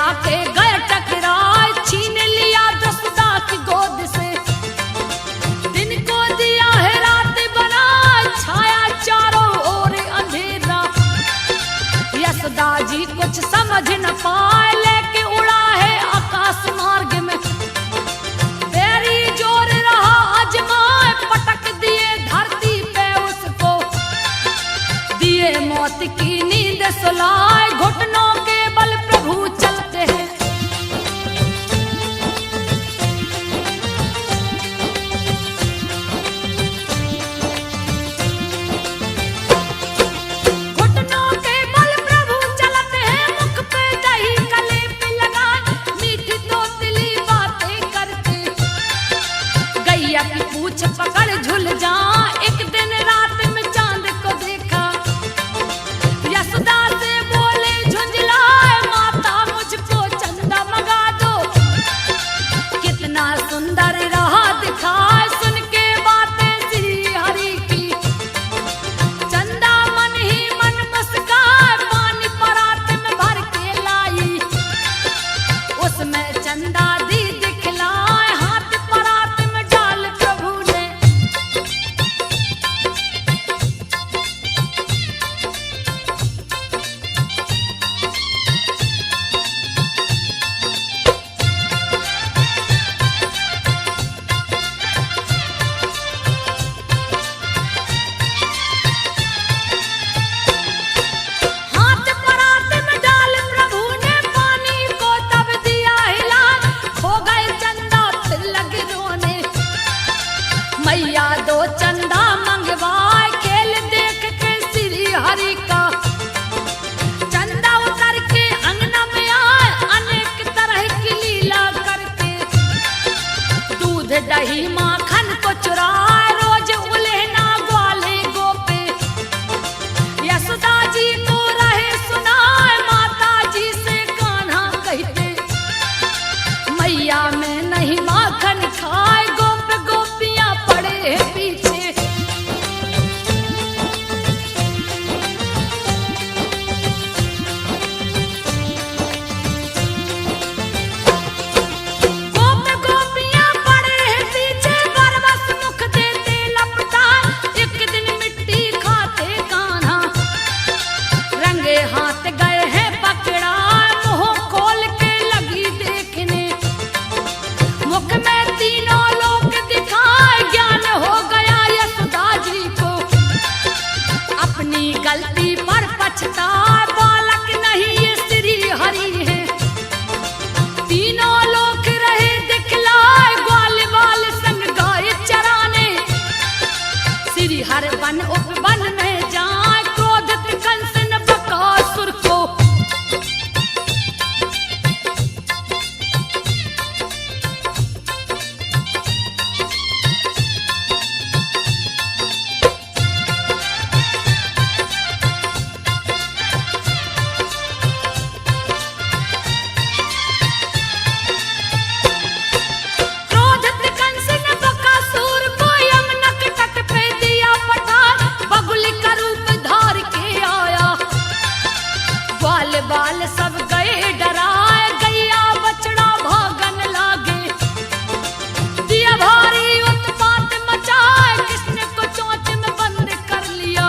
जाके गए टकराए, छीन लिया जसोदा की गोद से। दिन को दिया है रात बनाए, छाया चारों ओर अंधेरा। यशोदा जी कुछ समझ न पाए, लेके उड़ा है आकाश मार्ग में। तेरी जोर रहा अजमाए, पटक दिए धरती पे उसको। दिए मौत की नींद सुलाए, घुटनों के बल प्रभु चलते हैं। घुटनों के बल प्रभु चलते हैं, मुख पे दही गले पे लगाए, मीठी तोतली बातें करते। गैया की पूछ पकड़ झुल जा, एक दिन रात में चांद को देखा। यशोदा से बोले झुंझलाए, माता मुझको चंदा मंगा दो। कितना सुंदर रहा दिखाए, सुन के बातें श्री हरि की। चंदा मन ही मन मुस्काए, पानी परात में भर के लाई। उसमें चंदा दी दिखलाए, हाथ परात में डाल प्रभु ने। हाथ परात में डाल प्रभु ने, पानी को तब दिया हिला। खो गए चंदा फिर लगे रोने, मैया दो चंदा मंगवाए। खेल देख के श्री हरि का, चंदा उतर के अंगना में आए, अनेक तरह की लीला करके। दूध दही माखन को चुराए, रोज उलेहना ग्वाले गोपे। यशोदा जी को रहे सुनाए, माता जी से कान्हा कहते। मैया में नहीं माखन खाए, गोप गोपियां पड़े हैं पीछे। गोप गोपियां पड़े हैं पीछे, बरबस मुख देते लपटा। एक दिन मिट्टी खाते कान्हा, रंगे हाथ गए हैं पकड़ा। मुंह खोल के लगी देखने, मुख में तीनों लोक दिखाए। ज्ञान हो गया यशोदा जी को, अपनी गलती पर पछताए। बालक नहीं ये श्री हरि है, तीनों लोक रहे दिखलाए। ग्वाल बाल संग गाय चराने, श्री हर वन उपवन में जाए। क्रोधित कंस ने बकासुर को, क्रोधित कंस ने बकासुर को यमुना के तट पे दिया पठा। बगुल का रूप धार के आया, ग्वाल बाल सब गए डराए। गैया बछड़ा भागन लागे, दिया भारी उत्पात मचाए। कृष्ण को चोंच में बंद कर लिया,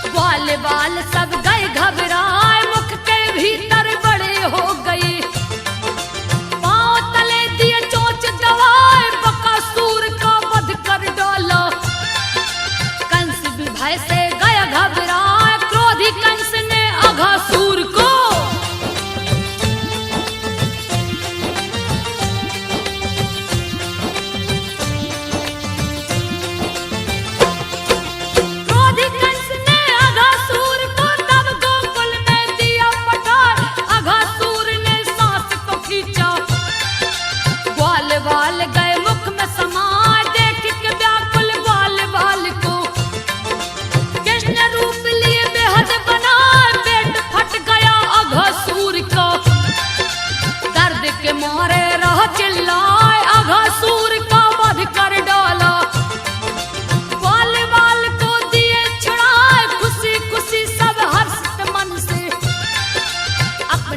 ग्वाल बाल सब गए घबराए। मुख के भीतर बड़े हो गए, पांव तले दिए चोंच दबाए। बकासुर का वध कर डाला, कंस भी भय से गया घबराए। क्रोधी कंस ने अघासुर को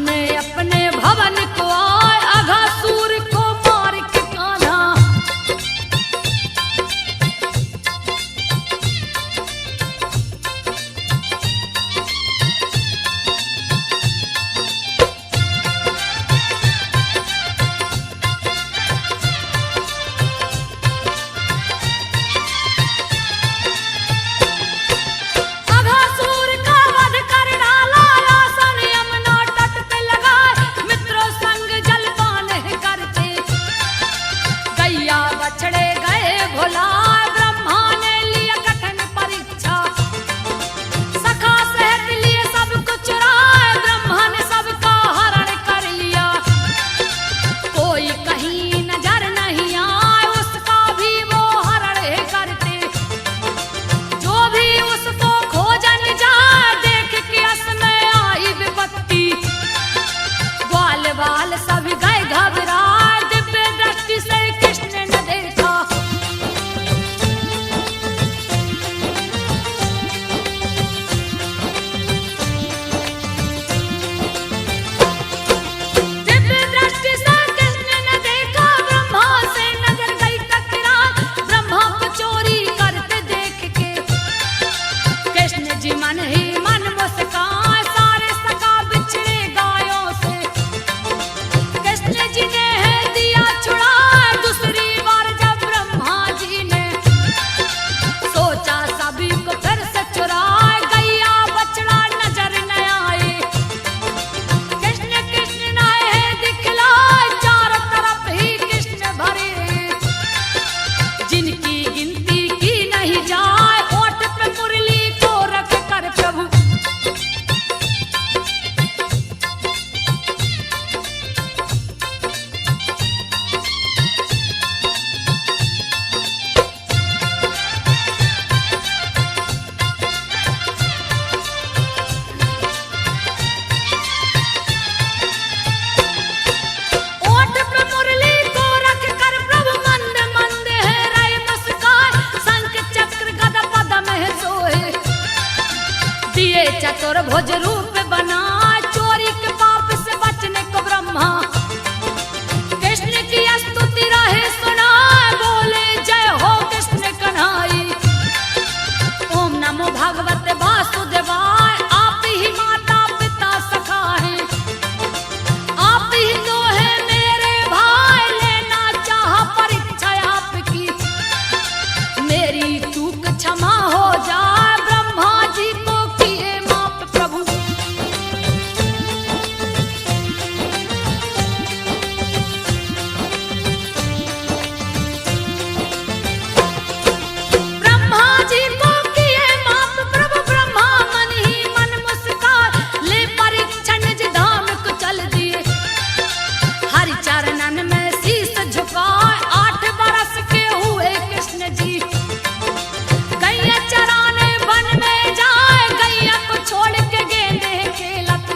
सामने अपने भवन को आए, अघासुर को मार के कान्हा। अघासुर का वध कर डाला, आसन यमुना तट पे लगाए, मित्रों संग जलपान करते। गैया बछड़े गए भुलाए, ब्रह्मा ने लिया कठिन परीक्षा। सखा सहित लिए सब कुछ चुराए, ब्रह्मा ने सबका हरण कर लिया। कोई कहीं नजर नहीं आए, उसका भी वो हरण करते। जो भी उसको खोजन जाए, देख के अस में आई विपत्ति। ग्वाल बाल सब गए घबराए, दिव्य दृष्टि से कृष्ण ने देखा। दिव्य दृष्टि से कृष्ण ने देखा, ब्रह्मा से नजर गई टकरा। ब्रह्मा को चोरी करते देख के कृष्ण जी मन ही मन मुस्काए, सारे सखा बिछड़े गायों से। कृष्ण जी ने है दिया छुड़ा, दूसरी बार जब ब्रह्मा जी ने सोचा सभी को फिर से चुराए, गैया बछड़ा नजर न आए। कृष्ण कृष्ण नाए दिखलाए, चारों तरफ ही कृष्ण भरे, जिनकी गिनती की नहीं जाए। ओठ पे मुरली को रख कर प्रभु ओठ पे मुरली को रख कर प्रभु मंद मंद है रहे मुस्काए। शंख चक्र गदा पद्म है सोए, दिए चतुर्भुज रूप बनाए। चोरी के पाप से बचने को ब्रह्मा कृष्ण की स्तुति रहे सुनाए, बोले जय हो कृष्ण कन्हाई। ओम नमो भगवते वासुदेवाय, आप ही माता पिता सखा हैं, आप ही तो है मेरे भाई। लेना चाहा परीक्षा आपकी, मेरी चूक क्षमा हो जाए। ब्रह्मा जी को किए माफ प्रभु। ब्रह्मा जी को किए माफ प्रभु, ब्रह्मा मन ही मन मुस्काए। ले परीक्षा निज धाम को चल दिए, हरि चरणन में शीस झुकाए। 8 बरस के हुए कृष्ण जी, गैया चराने वन में जाए। गैया को छोड़ के गेंदे खेलत,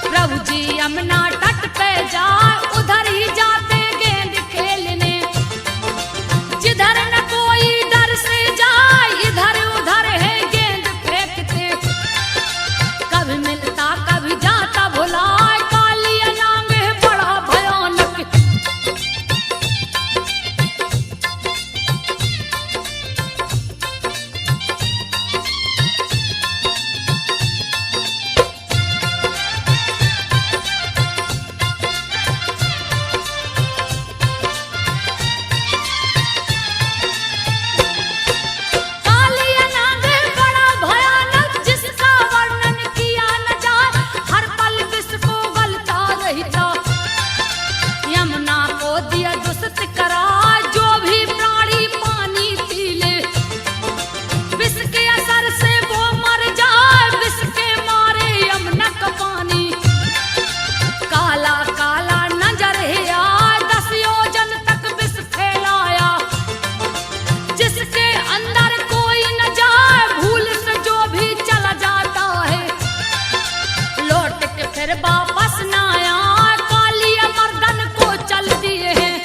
प्रभु जी यमुना तट पे जाए। उधर ही जाते गेंद खेलने, जिधर न कोई डर से जाए। इधर उधर है गेंद फेंकते, कभी मिलता कभी जाता भुलाए। कालिया नांग है बड़ा भयानक, कालिया नांग है बड़ा भयानक, जिसका वर्णन किया न जाए। हर पल विष को गलता रहता, यमुना को दिया दुष्ट करा। जो भी प्राणी पानी पी ले, विष के असर से वो मर जाए। विष के मारे यमुना का पानी काला काला नजर है आए। 10 योजन तक विष फैलाया, जिसके अंदर कोई न जाए। भूल से जो भी चला जाता है, लौट के फिर वापस न आया। कालिया मर्दन को चल दिए हैं,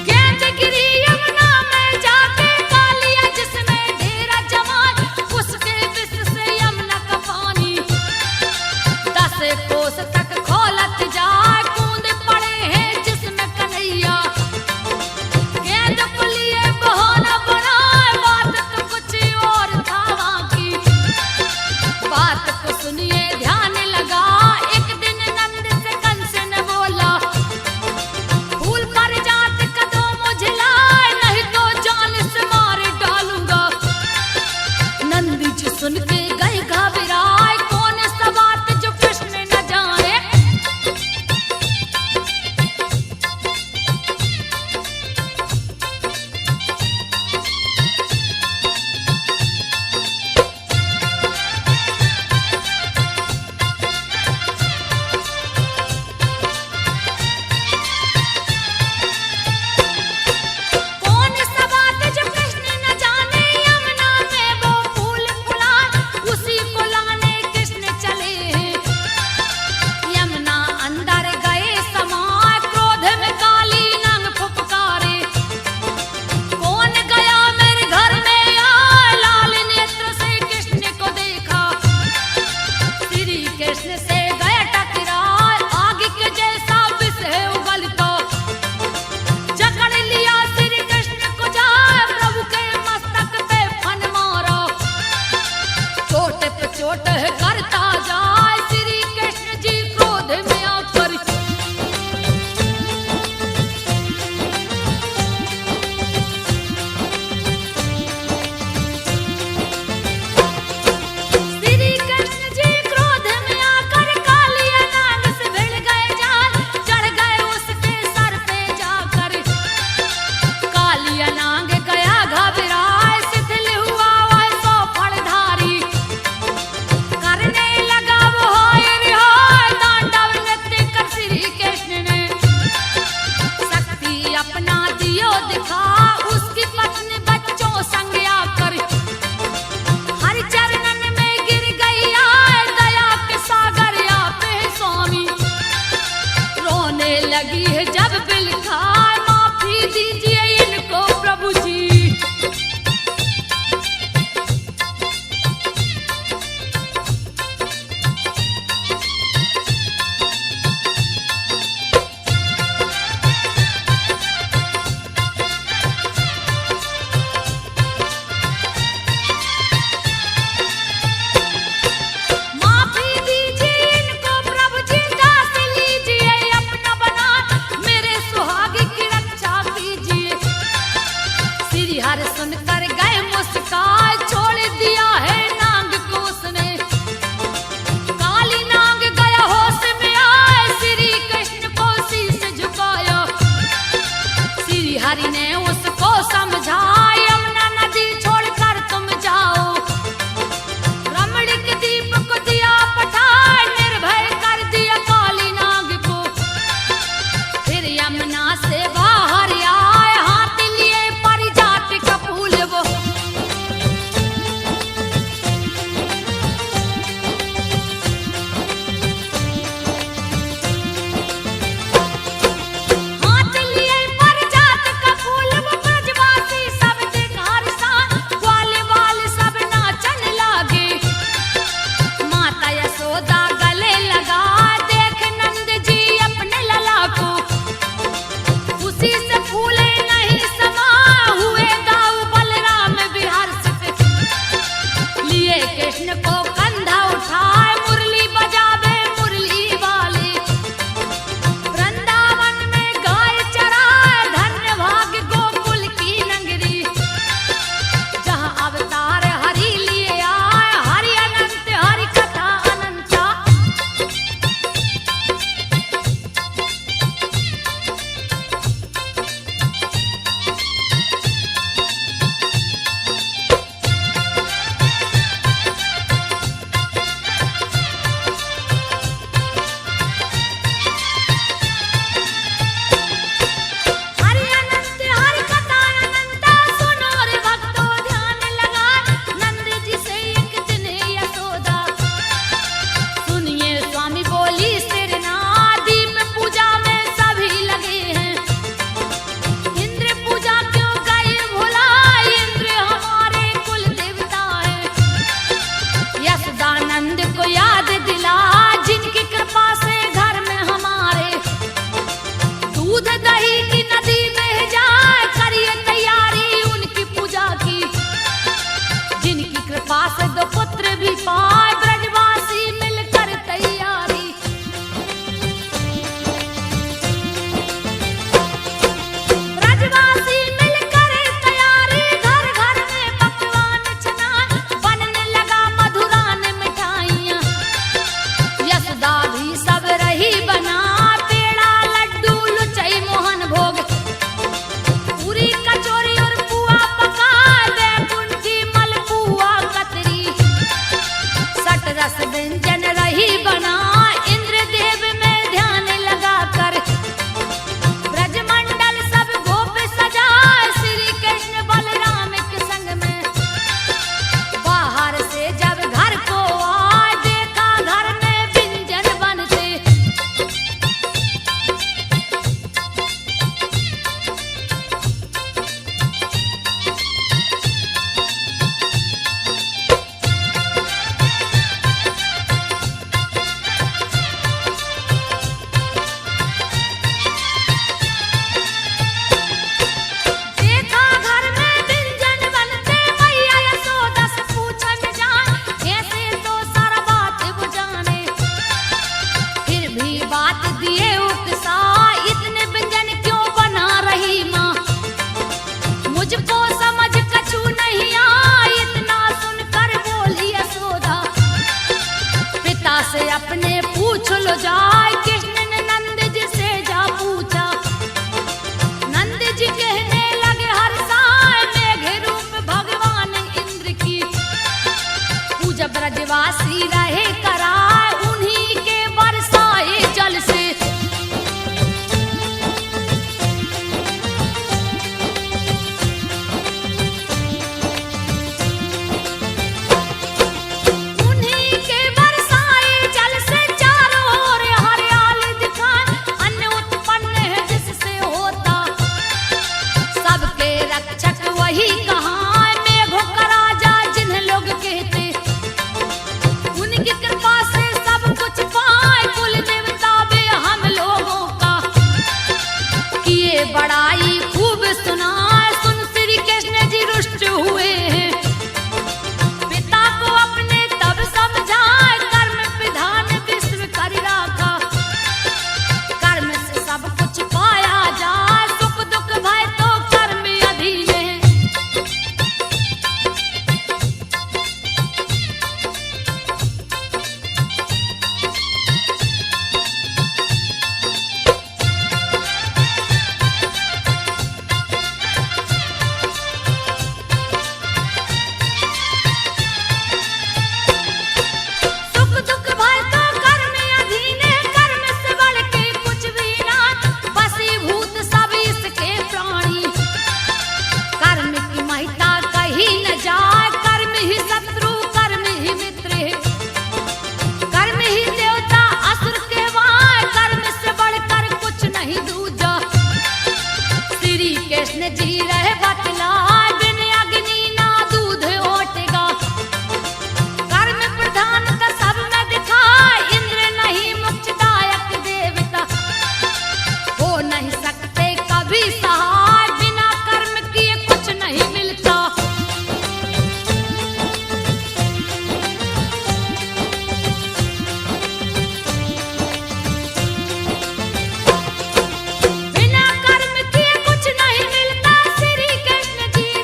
गेंद गिरा दिखा उसकी पत्नी बच्चों संग आकर हर चरणन में गिर गई आए दया के सागर आप है स्वामी। रोने लगी है जब बिलखा माफी दीजिए इनको प्रभु जी। माफी दीजिए इनको प्रभु जी दास लीजिए अपना बना मेरे सुहाग की रक्षा कीजिए। श्री हर सुनकर गए मुस्काए छोड़ दिया है नांग को उसने। काली नांग गया होश में आए श्री कृष्ण को शीश झुकाया। श्री हरि ने उसको समझाया यमुना नदी छोड़कर तुम जाओ। रमणीक दीप को दिया पठाए निर्भय कर दिया काली नाग को। फिर यमुना से बाहर आए हाथ लिए परिजात का फूल वो। हाथ लिए परिजात का फूल वो ब्रजवासी सब वही कहाँ मेघों का राजा जिन्हें लोग कहते, उनकी कृपा से सब कुछ पाए कुल देवता बे हम लोगों का किए बड़ाई खूब सुनाए। सुन श्री कृष्ण जी रुष्ट हुए हैं, पिता को अपने तब समझाए, कर्म विधान विश्व कर राखा, कर्म से सब कुछ पाया जाए, सुख दुख भय तो कर्म अधीन है। सुख दुख भय तो कर्म अधीन है, कर्म से बढ़ के कुछ भी ना, वशीभूत सब इसके प्राणी, कर्म की महिता कहीं न जाए, कर्म ही शत्रु कर्म ही मित्र है, कर्म ही देवता असुर कहवाए, कर्म से बढ़कर कुछ नहीं दूजा। श्री कृष्ण जी रहे बतलाए, बिन अग्नि ना दूध ओटेगा, कर्म प्रधान का सब में दिखाए, इंद्र नहीं मोक्षदायक देवता, हो नहीं सकते कभी सहाय, बिना कर्म किए कुछ नहीं मिलता। बिना कर्म किए कुछ नहीं मिलता, श्री कृष्ण जी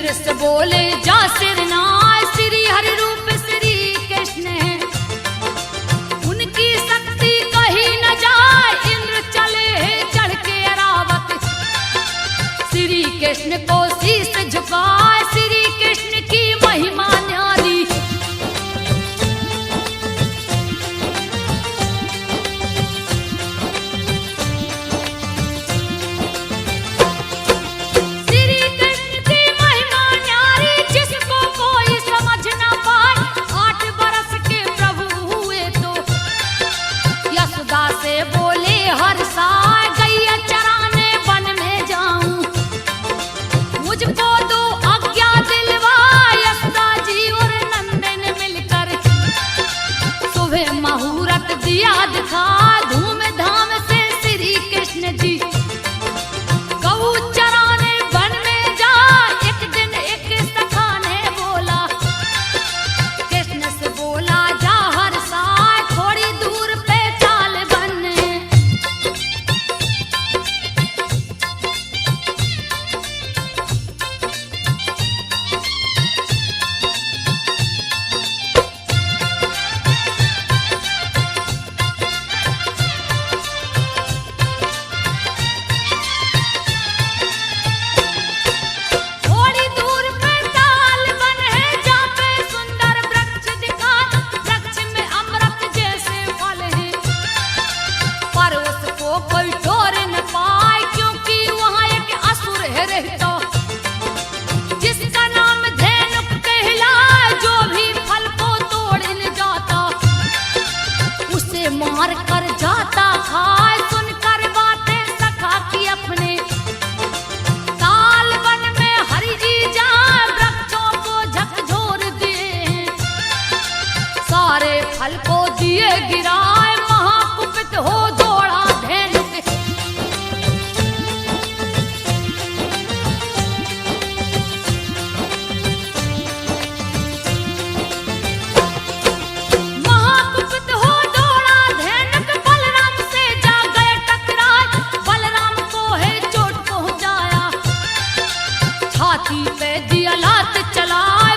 इंद्र से बोले जा सिरनाय, श्री हरि रूप श्री कृष्ण है, उनकी शक्ति कहीं न जाए, इंद्र चले चढ़ के अरावत, श्री कृष्ण को शीश झुकाए, श्री कृष्ण की महिमा न्यारी। श्री कृष्ण की महिमा न्यारी, जिसको कोई समझ न पाए, 8 बरस के प्रभु हुए तो यशोदा से बोले हर साय, गैया चराने वन में जाऊं, मुझको दो आज्ञा दिलवा, यशोदा जी और नंदन मिलकर, सुबह मुहूर्त दिया दिखा, धूमधाम से श्री कृष्ण जी गऊ चराने वन में जा, एक दिन एक सखा ने बोला, कृष्ण से बोला जा हर साय, थोड़ी दूर पे चाल बन। थोड़ी दूर पे ताल बन है, जहाँ पे सुंदर वृक्ष दिखाए, वृक्ष में अमृत जैसे फल हैं, पर उसको कोई तोड़ न पाए, क्योंकि वहाँ एक असुर है रहता, जिसका नाम धेनुक कहलाए, जो भी फल को तोड़ न जाता, उसे मार कर जाता खाए। सुनकर बातें सखा की अपने, ताल वन में हरि जी जाए, वृक्षों को झकझोर दिए, सारे फल को दिए गिराए, महाकुपित हो दौड़ा धेनुक। महाकुपित हो दौड़ा धेनुक, बलराम से जा गए टकराए, बलराम को है चोट पहुंचाया, छाती पे दिया लात चलाए,